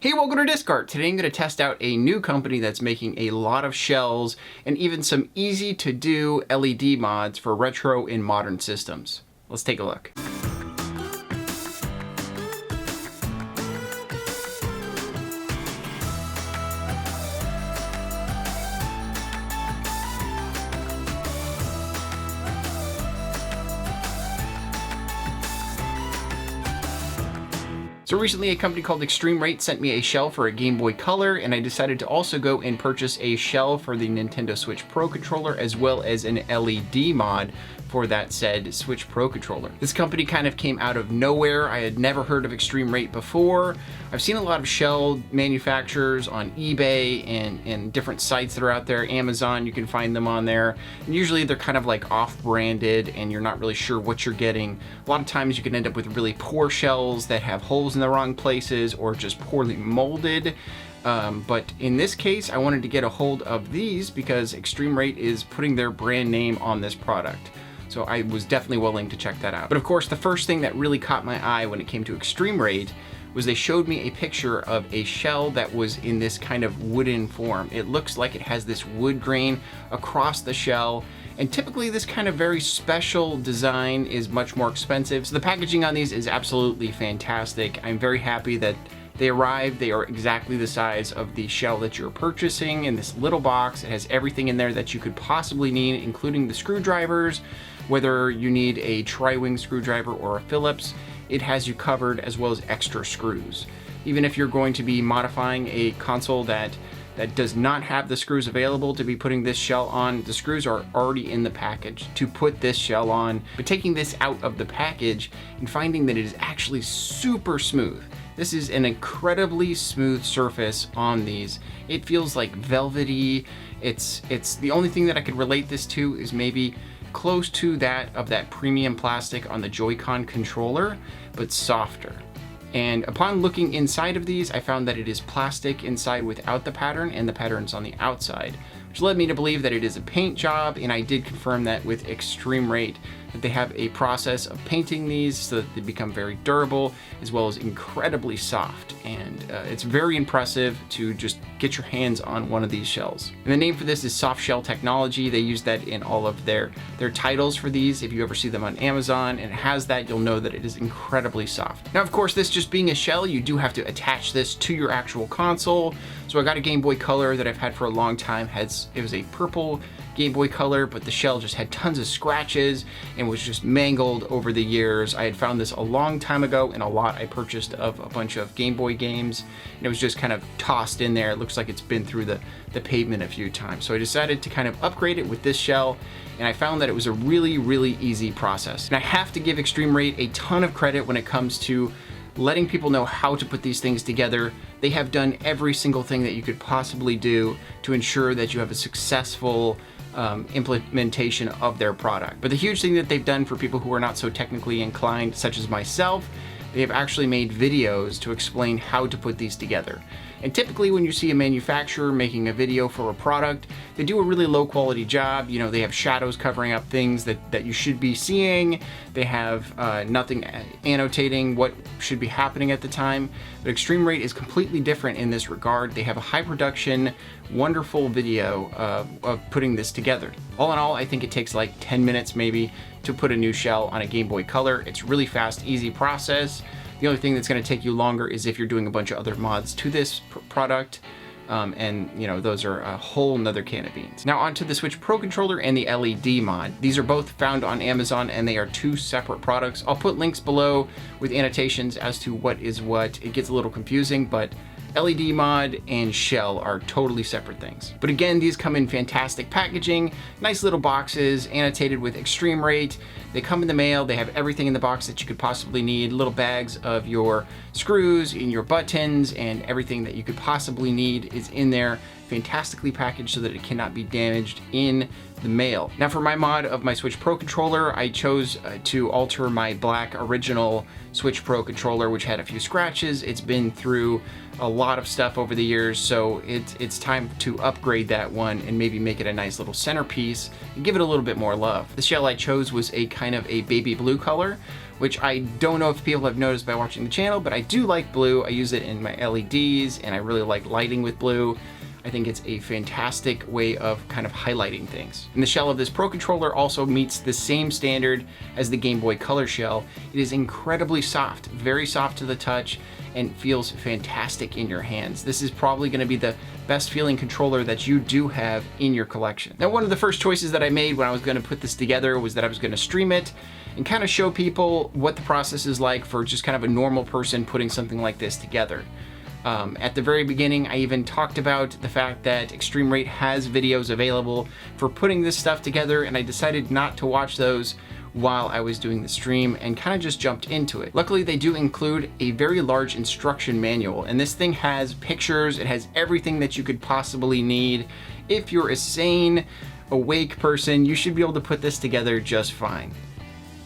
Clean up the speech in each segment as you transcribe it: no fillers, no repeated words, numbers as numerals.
Hey, welcome to Discard. Today I'm going to test out a new company that's making a lot of shells and even some easy to do LED mods for retro and modern systems. Let's take a look. So recently a company called ExtremeRate sent me a shell for a Gameboy Color, and I decided to also go and purchase a shell for the Nintendo Switch Pro controller as well as an LED mod for that said Switch Pro controller. This company kind of came out of nowhere. I had never heard of ExtremeRate before. I've seen a lot of shell manufacturers on eBay and different sites that are out there. Amazon, you can find them on there. And usually they're kind of like off-branded and you're not really sure what you're getting. A lot of times you can end up with really poor shells that have holes in the wrong places or just poorly molded. But in this case, I wanted to get a hold of these because ExtremeRate is putting their brand name on this product. So I was definitely willing to check that out. But of course, the first thing that really caught my eye when it came to ExtremeRate was they showed me a picture of a shell that was in this kind of wooden form. It looks like it has this wood grain across the shell. And typically this kind of very special design is much more expensive. So the packaging on these is absolutely fantastic. I'm very happy that they arrived. They are exactly the size of the shell that you're purchasing in this little box. It has everything in there that you could possibly need, including the screwdrivers. Whether you need a tri-wing screwdriver or a Phillips, it has you covered, as well as extra screws. Even if you're going to be modifying a console that does not have the screws available to be putting this shell on, the screws are already in the package to put this shell on. But taking this out of the package and finding that it is actually super smooth. This is an incredibly smooth surface on these. It feels like velvety. It's the only thing that I could relate this to is maybe close to that of that premium plastic on the Joy-Con controller, but softer. And upon looking inside of these, I found that it is plastic inside without the pattern, and the pattern's on the outside, which led me to believe that it is a paint job, and I did confirm that with ExtremeRate, that they have a process of painting these so that they become very durable, as well as incredibly soft. And it's very impressive to just get your hands on one of these shells. And the name for this is Soft Shell Technology. They use that in all of their titles for these. If you ever see them on Amazon and it has that, you'll know that it is incredibly soft. Now, of course, this just being a shell, you do have to attach this to your actual console. So I got a Game Boy Color that I've had for a long time. It was a purple Game Boy Color, but the shell just had tons of scratches and was just mangled over the years. I had found this a long time ago in a lot I purchased of a bunch of Game Boy games, and it was just kind of tossed in there. It looks like it's been through the pavement a few times. So I decided to kind of upgrade it with this shell, and I found that it was a really, really easy process. And I have to give ExtremeRate a ton of credit when it comes to letting people know how to put these things together. They have done every single thing that you could possibly do to ensure that you have a successful implementation of their product. But the huge thing that they've done for people who are not so technically inclined, such as myself, they have actually made videos to explain how to put these together. And typically when you see a manufacturer making a video for a product, they do a really low quality job. You know, they have shadows covering up things that you should be seeing. They have nothing annotating what should be happening at the time. But ExtremeRate is completely different in this regard. They have a high production, wonderful video of putting this together. All in all, I think it takes like 10 minutes maybe to put a new shell on a Game Boy Color. It's really fast, easy process. The only thing that's going to take you longer is if you're doing a bunch of other mods to this product. And you know, those are a whole nother can of beans. Now onto the Switch Pro controller and the LED mod. These are both found on Amazon and they are two separate products. I'll put links below with annotations as to what is what. It gets a little confusing, but LED mod and shell are totally separate things. But again, these come in fantastic packaging, nice little boxes, annotated with ExtremeRate. They come in the mail, they have everything in the box that you could possibly need, little bags of your screws and your buttons, and everything that you could possibly need is in there, fantastically packaged so that it cannot be damaged in the mail. Now for my mod of my Switch Pro controller, I chose to alter my black original Switch Pro controller, which had a few scratches. It's been through a lot of stuff over the years, so it's time to upgrade that one and maybe make it a nice little centerpiece and give it a little bit more love. The shell I chose was a kind of a baby blue color, which I don't know if people have noticed by watching the channel, but I do like blue. I use it in my LEDs, and I really like lighting with blue. I think it's a fantastic way of kind of highlighting things. And the shell of this Pro Controller also meets the same standard as the Game Boy Color shell. It is incredibly soft, very soft to the touch, and feels fantastic in your hands. This is probably going to be the best feeling controller that you do have in your collection. Now, one of the first choices that I made when I was going to put this together was that I was going to stream it and kind of show people what the process is like for just kind of a normal person putting something like this together. At the very beginning, I even talked about the fact that ExtremeRate has videos available for putting this stuff together, and I decided not to watch those while I was doing the stream and kind of just jumped into it. Luckily, they do include a very large instruction manual, and this thing has pictures, it has everything that you could possibly need. If you're a sane, awake person, you should be able to put this together just fine.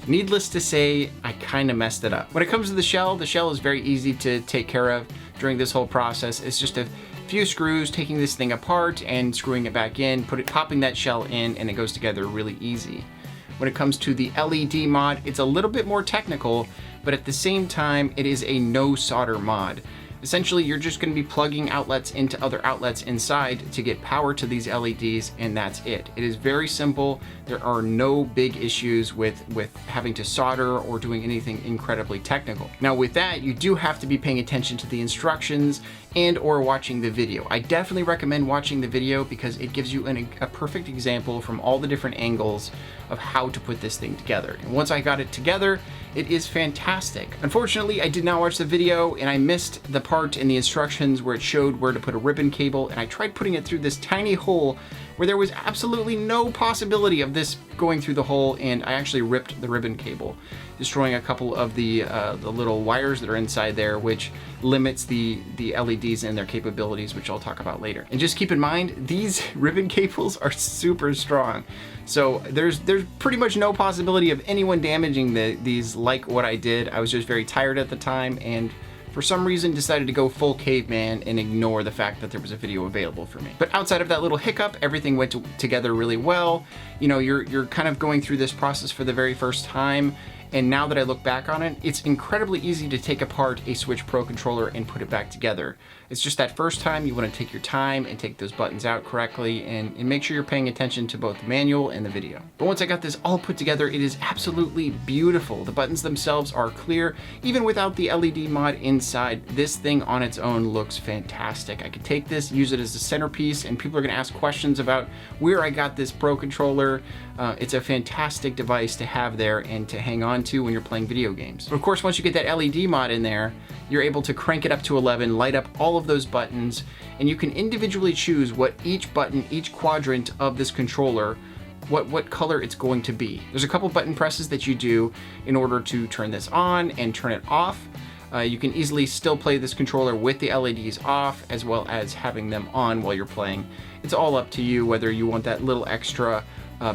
Needless to say, I kind of messed it up. When it comes to the shell is very easy to take care of during this whole process. It's just a few screws, taking this thing apart and screwing it back in, popping that shell in, and it goes together really easy. When it comes to the LED mod, it's a little bit more technical, but at the same time, it is a no solder mod. Essentially, you're just going to be plugging outlets into other outlets inside to get power to these LEDs, and that's it. It is very simple. There are no big issues with having to solder or doing anything incredibly technical. Now, with that, you do have to be paying attention to the instructions and or watching the video. I definitely recommend watching the video because it gives you a perfect example from all the different angles of how to put this thing together. And once I got it together, it is fantastic. Unfortunately, I did not watch the video and I missed the part in the instructions where it showed where to put a ribbon cable, and I tried putting it through this tiny hole where there was absolutely no possibility of this going through the hole, and I actually ripped the ribbon cable, destroying a couple of the little wires that are inside there, which limits the LEDs and their capabilities, which I'll talk about later. And just keep in mind, these ribbon cables are super strong. So there's pretty much no possibility of anyone damaging these like what I did. I was just very tired at the time, and for some reason decided to go full caveman and ignore the fact that there was a video available for me. But outside of that little hiccup, everything went together really well. You know, you're kind of going through this process for the very first time, and now that I look back on it, it's incredibly easy to take apart a Switch Pro controller and put it back together. It's just that first time you want to take your time and take those buttons out correctly and make sure you're paying attention to both the manual and the video. But once I got this all put together, it is absolutely beautiful. The buttons themselves are clear. Even without the LED mod inside, this thing on its own looks fantastic. I could take this, use it as a centerpiece, and people are going to ask questions about where I got this Pro controller. It's a fantastic device to have there and to hang on to when you're playing video games. But of course, once you get that LED mod in there, you're able to crank it up to 11, light up all of those buttons, and you can individually choose what each button, each quadrant of this controller, what color it's going to be. There's a couple button presses that you do in order to turn this on and turn it off. You can easily still play this controller with the LEDs off as well as having them on while you're playing. It's all up to you whether you want that little extra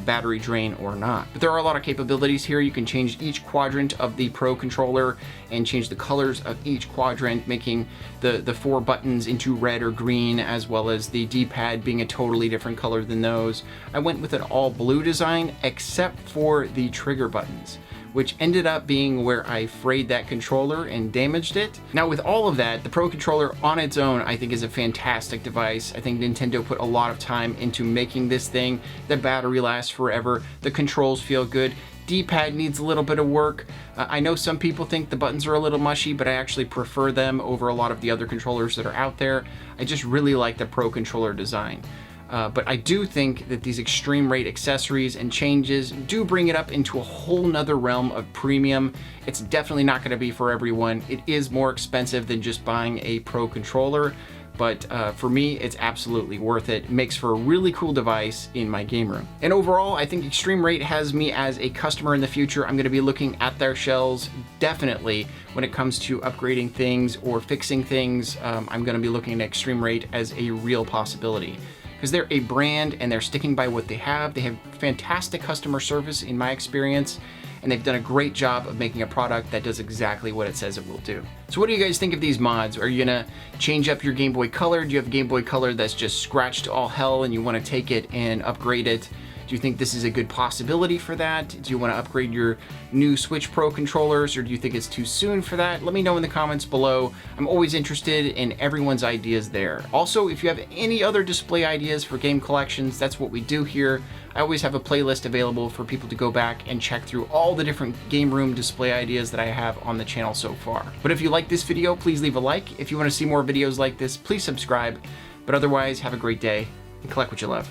battery drain or not. But there are a lot of capabilities here. You can change each quadrant of the Pro controller and change the colors of each quadrant, making the 4 buttons into red or green, as well as the D-pad being a totally different color than those. I went with an all blue design except for the trigger buttons, which ended up being where I frayed that controller and damaged it. Now, with all of that, the Pro controller on its own, I think, is a fantastic device. I think Nintendo put a lot of time into making this thing. The battery lasts forever. The controls feel good. D-pad needs a little bit of work. I know some people think the buttons are a little mushy, but I actually prefer them over a lot of the other controllers that are out there. I just really like the Pro controller design. But I do think that these ExtremeRate accessories and changes do bring it up into a whole nother realm of premium. It's definitely not going to be for everyone. It is more expensive than just buying a Pro controller, but for me, it's absolutely worth it. It makes for a really cool device in my game room. And overall, I think ExtremeRate has me as a customer in the future. I'm going to be looking at their shelves definitely when it comes to upgrading things or fixing things. I'm going to be looking at ExtremeRate as a real possibility, because they're a brand and they're sticking by what they have. They have fantastic customer service in my experience, and they've done a great job of making a product that does exactly what it says it will do. So what do you guys think of these mods? Are you gonna change up your Game Boy Color? Do you have a Game Boy Color that's just scratched to all hell and you wanna take it and upgrade it? Do you think this is a good possibility for that? Do you want to upgrade your new Switch Pro controllers, or do you think it's too soon for that? Let me know in the comments below. I'm always interested in everyone's ideas there. Also, if you have any other display ideas for game collections, that's what we do here. I always have a playlist available for people to go back and check through all the different Gameroom display ideas that I have on the channel so far. But if you like this video, please leave a like. If you want to see more videos like this, please subscribe. But otherwise, have a great day and collect what you love.